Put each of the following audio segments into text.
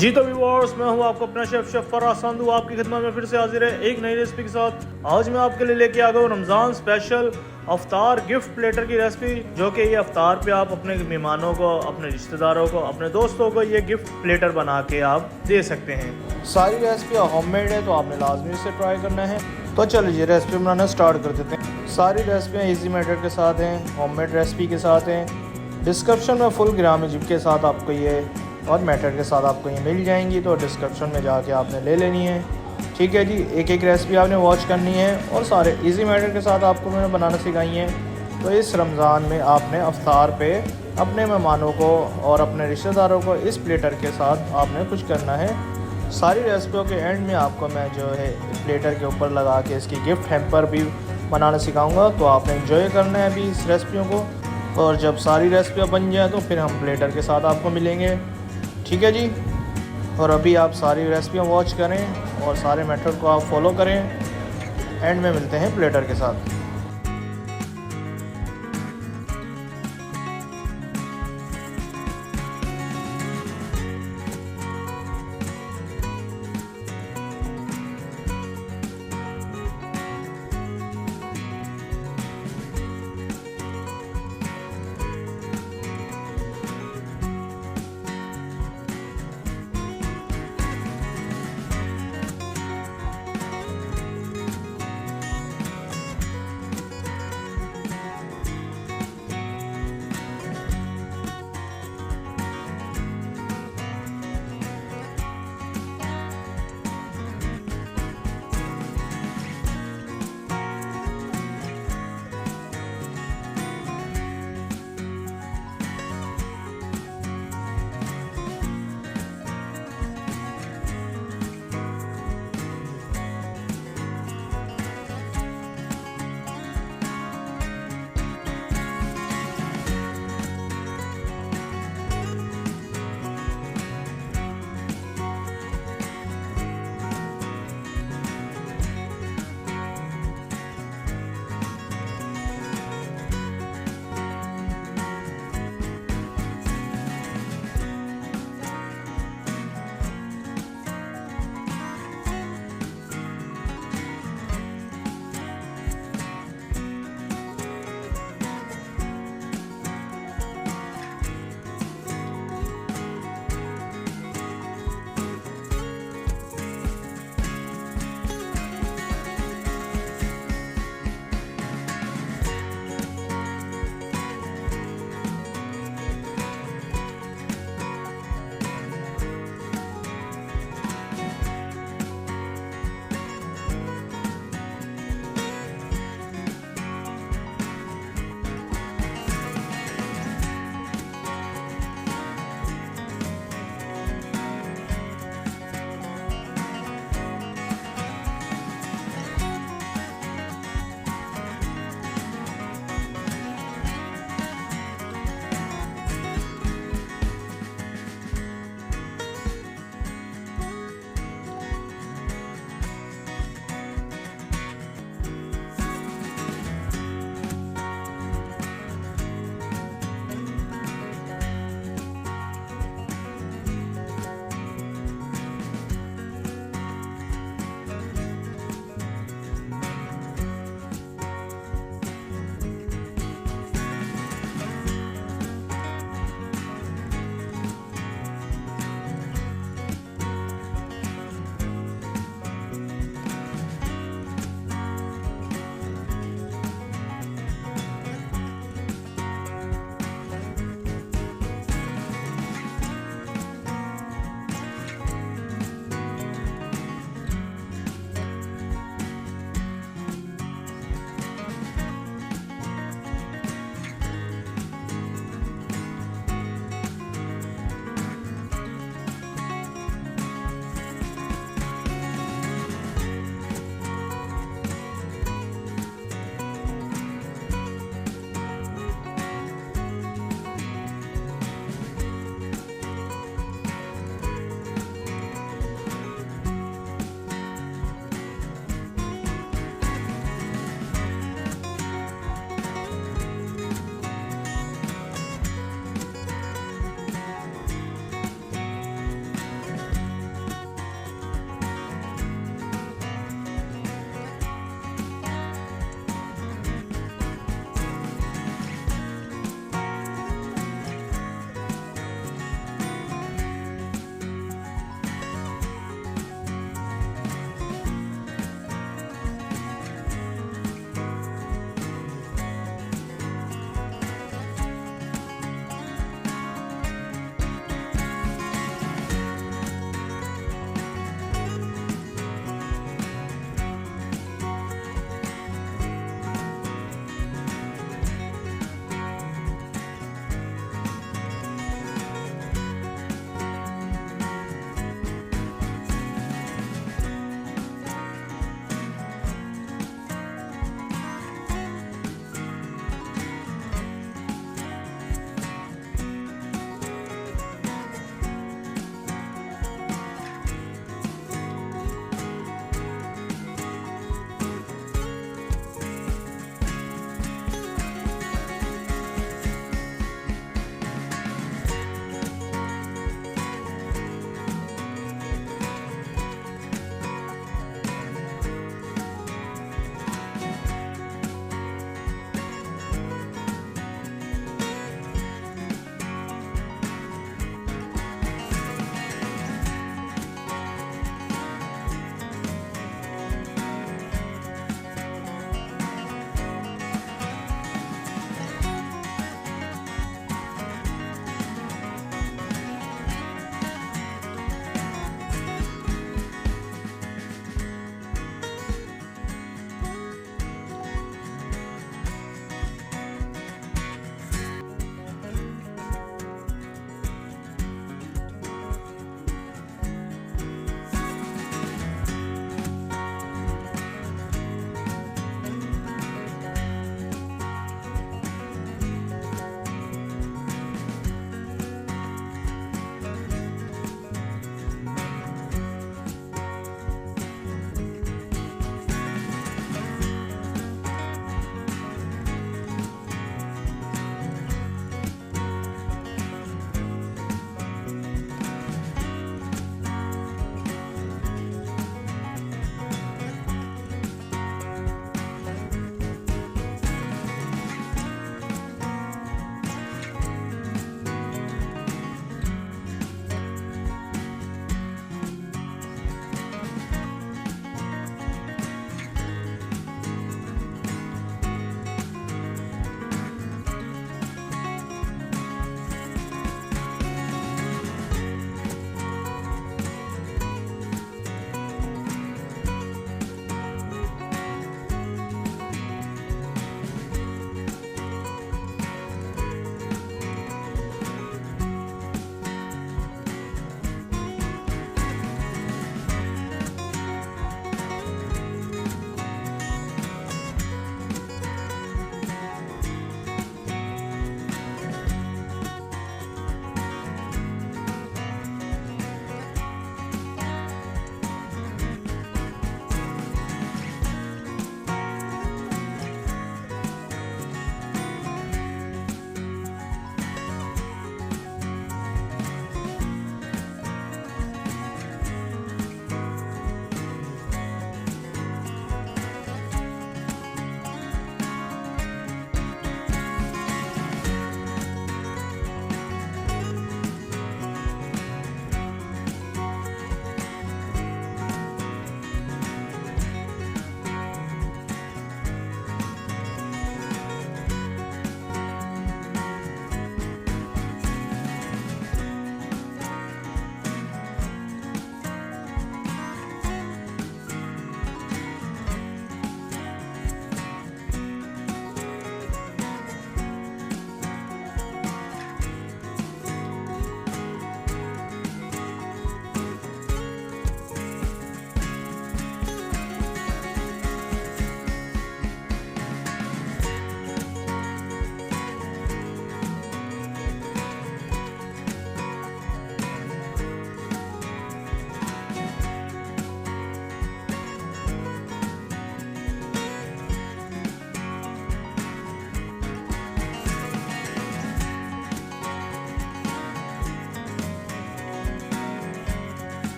जी तो व्यूअर्स, मैं हूं आपका अपना शेफ फराज संधू आपकी खिदमत में फिर से हाजिर है एक नई रेसिपी के साथ। आज मैं आपके लिए लेके आ गया हूँ रमज़ान स्पेशल अफ्तार गिफ्ट प्लेटर की रेसिपी, जो कि ये अफ्तार पे आप अपने मेहमानों को, अपने रिश्तेदारों को, अपने दोस्तों को ये गिफ्ट प्लेटर बना के आप दे सकते हैं। सारी रेसिपी होममेड है तो आपने लाजमी इसे ट्राई करना है। तो चलिए जी रेसिपी बनाना स्टार्ट कर देते हैं। सारी रेसिपियाँ ईजी मेथड के साथ हैं, होममेड रेसिपी के साथ हैं। डिस्क्रिप्शन में फुल ग्राम इजिप्ट के साथ आपको ये और मेथड के साथ आपको ये मिल जाएंगी, तो डिस्क्रिप्शन में जाके आपने ले लेनी है। ठीक है जी, एक एक रेसिपी आपने वॉच करनी है और सारे इजी मेथड के साथ आपको मैंने बनाना सिखाई हैं। तो इस रमज़ान में आपने अफ्तार पे अपने मेहमानों को और अपने रिश्तेदारों को इस प्लेटर के साथ आपने कुछ करना है। सारी रेसिपियों के एंड में आपको मैं जो है प्लेटर के ऊपर लगा के इसकी गिफ्ट हैम्पर भी बनाना सिखाऊंगा, तो आपने एंजॉय करना है अभी इस रेसिपियों को। और जब सारी रेसिपियाँ बन जाए तो फिर हम प्लेटर के साथ आपको मिलेंगे। ठीक है जी, और अभी आप सारी रेसिपियाँ वॉच करें और सारे मेथड को आप फॉलो करें। एंड में मिलते हैं प्लेटर के साथ।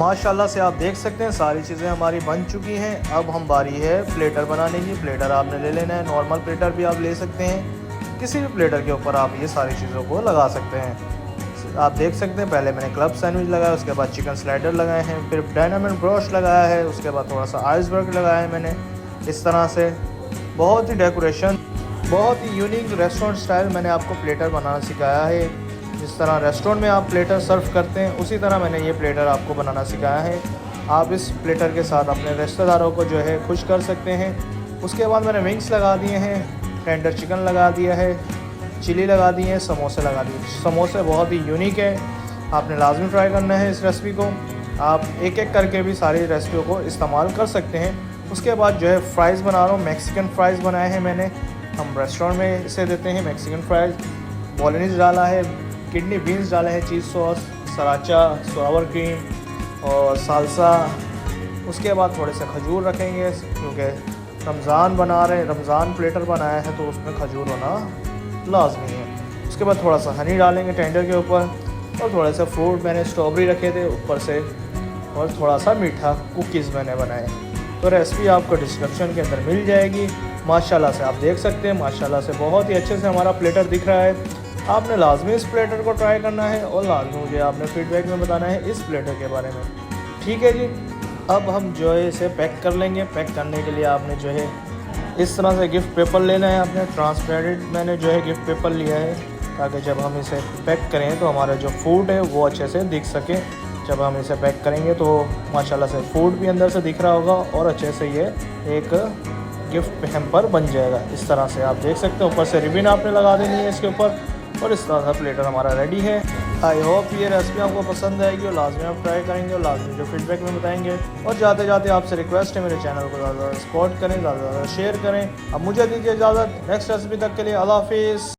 माशाल्लाह से आप देख सकते हैं सारी चीज़ें हमारी बन चुकी हैं। अब हम बारी है प्लेटर बनाने की। प्लेटर आपने ले लेना है, नॉर्मल प्लेटर भी आप ले सकते हैं, किसी भी प्लेटर के ऊपर आप ये सारी चीज़ों को लगा सकते हैं। आप देख सकते हैं पहले मैंने क्लब सैंडविच लगाया, उसके बाद चिकन स्लाइडर लगाए हैं, फिर डायनामिक ब्रोश लगाया है, उसके बाद थोड़ा सा आइसबर्ग लगाया है मैंने। इस तरह से बहुत ही डेकोरेशन, बहुत ही यूनिक रेस्टोरेंट स्टाइल मैंने आपको प्लेटर बनाना सिखाया है। जिस तरह रेस्टोरेंट में आप प्लेटर सर्व करते हैं उसी तरह मैंने ये प्लेटर आपको बनाना सिखाया है। आप इस प्लेटर के साथ अपने रिश्तेदारों को जो है खुश कर सकते हैं। उसके बाद मैंने विंग्स लगा दिए हैं, टेंडर चिकन लगा दिया है, चिली लगा दी है, समोसे लगा दिए। समोसे बहुत ही यूनिक है, आपने लाजमी ट्राई करना है इस रेसिपी को। आप एक एक करके भी सारी रेसिपियों को इस्तेमाल कर सकते हैं। उसके बाद जो है फ्राइज़ बना रहा हूँ, मैक्सिकन फ़्राइज़ बनाए हैं मैंने, हम रेस्टोरेंट में इसे देते हैं मैक्सिकन फ़्राइज़। बॉलोनीज़ डाला है, किडनी बीन्स डाले हैं, चीज़ सॉस, सराचा, सोवर क्रीम और सालसा। उसके बाद थोड़े से खजूर रखेंगे क्योंकि रमज़ान बना रहे हैं, रमज़ान प्लेटर बनाया है तो उसमें खजूर होना लाजमी है। उसके बाद थोड़ा सा हनी डालेंगे टेंडर के ऊपर, और थोड़े से फ्रूट मैंने स्ट्रॉबेरी रखे थे ऊपर से, और थोड़ा सा मीठा कुकीज़ मैंने बनाए। तो रेसिपी आपको डिस्क्रिप्शन के अंदर मिल जाएगी। माशाल्लाह से आप देख सकते हैं, माशाल्लाह से बहुत ही अच्छे से हमारा प्लेटर दिख रहा है। आपने लाजमी इस प्लेटर को ट्राई करना है और लाजमी मुझे आपने फीडबैक में बताना है इस प्लेटर के बारे में। ठीक है जी, अब हम जो है इसे पैक कर लेंगे। पैक करने के लिए आपने जो है इस तरह से गिफ्ट पेपर लेना है। आपने ट्रांसपेरेंट मैंने जो है गिफ्ट पेपर लिया है ताकि जब हम इसे पैक करें तो हमारा जो फूड है वो अच्छे से दिख सके। जब हम इसे पैक करेंगे तो माशाल्लाह से फूड भी अंदर से दिख रहा होगा और अच्छे से ये एक गिफ्ट हैम्पर बन जाएगा। इस तरह से आप देख सकते हैं, ऊपर से रिबन आपने लगा देनी है इसके ऊपर, और इस तरह का प्लेटर हमारा रेडी है। आई होप ये रेसिपी आपको पसंद आएगी और लाजमी आप ट्राई करेंगे और लाजमी जो फीडबैक में बताएंगे। और जाते जाते आपसे रिक्वेस्ट है, मेरे चैनल को ज़्यादा सपोर्ट करें, ज़्यादा शेयर करें। अब मुझे दीजिए इजाज़त, नेक्स्ट रेसिपी तक के लिए अल्लाह हाफिज़।